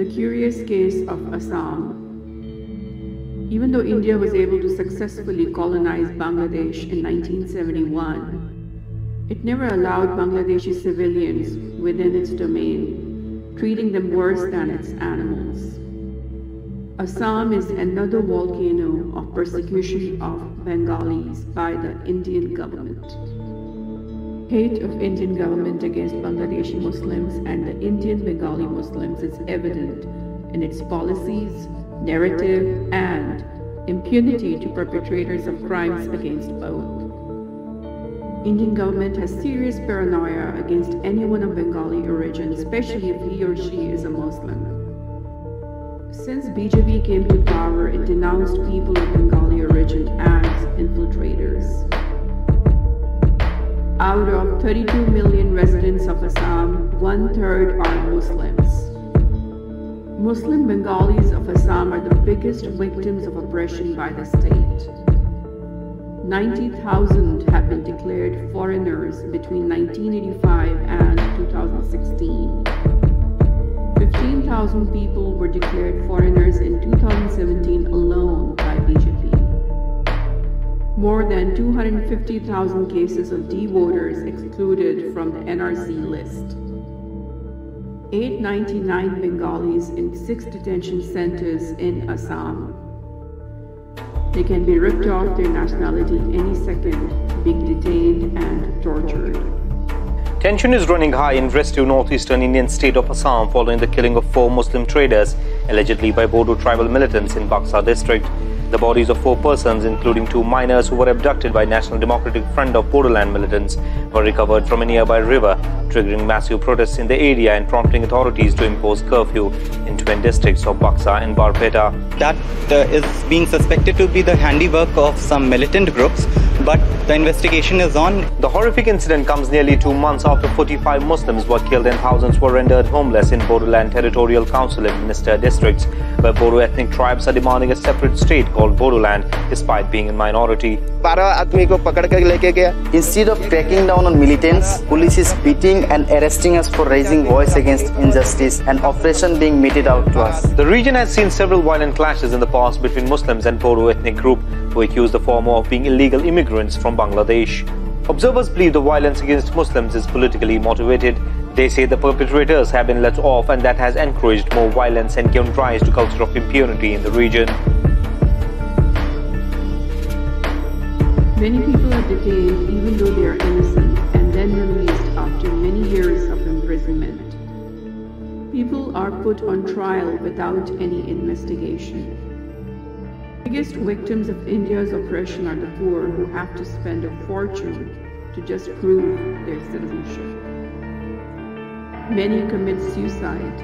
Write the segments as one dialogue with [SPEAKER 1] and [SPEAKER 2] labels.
[SPEAKER 1] The curious case of Assam. Even though India was able to successfully colonize Bangladesh in 1971, it never allowed Bangladeshi civilians within its domain, treating them worse than its animals. Assam is another volcano of persecution of Bengalis by the Indian government. Hate of Indian government against Bangladeshi Muslims and the Indian Bengali Muslims is evident in its policies, narrative, and impunity to perpetrators of crimes against both. Indian government has serious paranoia against anyone of Bengali origin, especially if he or she is a Muslim. Since BJP came to power, it denounced people of Bengali origin as infiltrators. Out of 32 million residents of Assam, 1/3 are Muslims. Muslim Bengalis of Assam are the biggest victims of oppression by the state. 90,000 have been declared foreigners between 1985 and 2016. 15,000 people were declared foreigners in 2017 alone by BJP. More than 250,000 cases of D-voters excluded from the NRC list. 899 Bengalis in 6 detention centers in Assam. They can be ripped off their nationality any second, being detained and tortured.
[SPEAKER 2] Tension is running high in restive northeastern Indian state of Assam following the killing of 4 Muslim traders, allegedly by Bodo tribal militants in Buxa district. The bodies of 4 persons, including 2 minors who were abducted by National Democratic Front of Bodoland militants, were recovered from a nearby river, triggering massive protests in the area and prompting authorities to impose curfew in twin districts of Buxa and Barpeta.
[SPEAKER 3] That is being suspected to be the handiwork of some militant groups, but the investigation is on.
[SPEAKER 2] The horrific incident comes nearly 2 months after 45 Muslims were killed and thousands were rendered homeless in Bodoland Territorial Council administered districts, where Bodo ethnic tribes are demanding a separate state called Bodoland, despite being in minority.
[SPEAKER 4] Instead of cracking down on militants, police is beating and arresting us for raising voice against injustice and oppression being meted out to us.
[SPEAKER 2] The region has seen several violent clashes in the past between Muslims and Bodo ethnic group, who accuse the former of being illegal immigrants from Bangladesh. Observers believe the violence against Muslims is politically motivated. They say the perpetrators have been let off, and that has encouraged more violence and given rise to culture of impunity in the region.
[SPEAKER 1] Many people are detained even though they are innocent and then released after many years of imprisonment. People are put on trial without any investigation. The biggest victims of India's oppression are the poor, who have to spend a fortune to just prove their citizenship. Many commit suicide.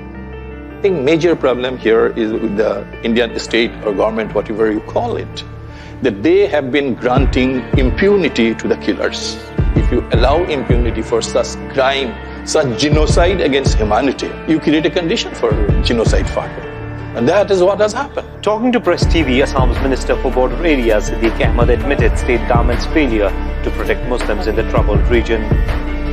[SPEAKER 5] I think major problem here is with the Indian state or government, whatever you call it, that they have been granting impunity to the killers. If you allow impunity for such crime, such genocide against humanity, you create a condition for genocide further. And that is what has happened.
[SPEAKER 2] Talking to Press TV, Assam's Minister for Border Areas, Siddique Ahmed, admitted state government's failure to protect Muslims in the troubled region.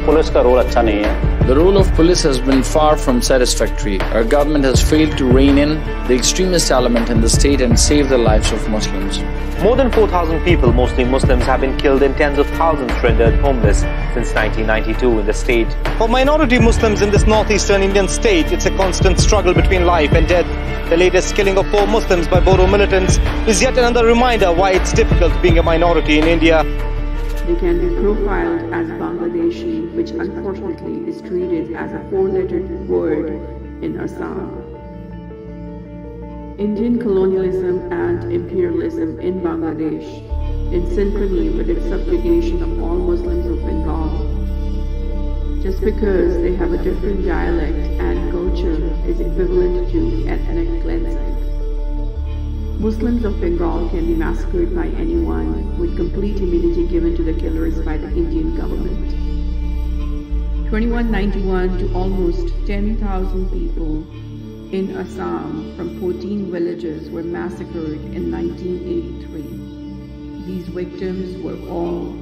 [SPEAKER 6] The role of police has been far from satisfactory. Our government has failed to rein in the extremist element in the state and save the lives of Muslims.
[SPEAKER 2] More than 4,000 people, mostly Muslims, have been killed and tens of thousands rendered homeless since 1992 in the state. For minority Muslims in this northeastern Indian state, it's a constant struggle between life and death. The latest killing of 4 Muslims by Bodo militants is yet another reminder why it's difficult being a minority in India.
[SPEAKER 1] They can be profiled as Bangladeshi, which unfortunately is treated as a 4-lettered word in Assam. Indian colonialism and imperialism in Bangladesh, in synchrony with its subjugation of all Muslims of Bengal. Just because they have a different dialect and culture is equivalent to ethnic cleansing. Muslims of Bengal can be massacred by anyone, with complete immunity given to the killers by the Indian government. 2191 to almost 10,000 people in Assam from 14 villages were massacred in 1983. These victims were all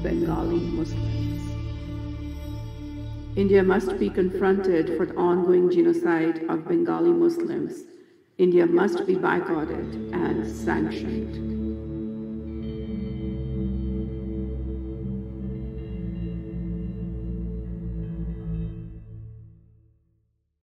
[SPEAKER 1] Bengali Muslims. India must be confronted for the ongoing genocide of Bengali Muslims. India must be boycotted and sanctioned.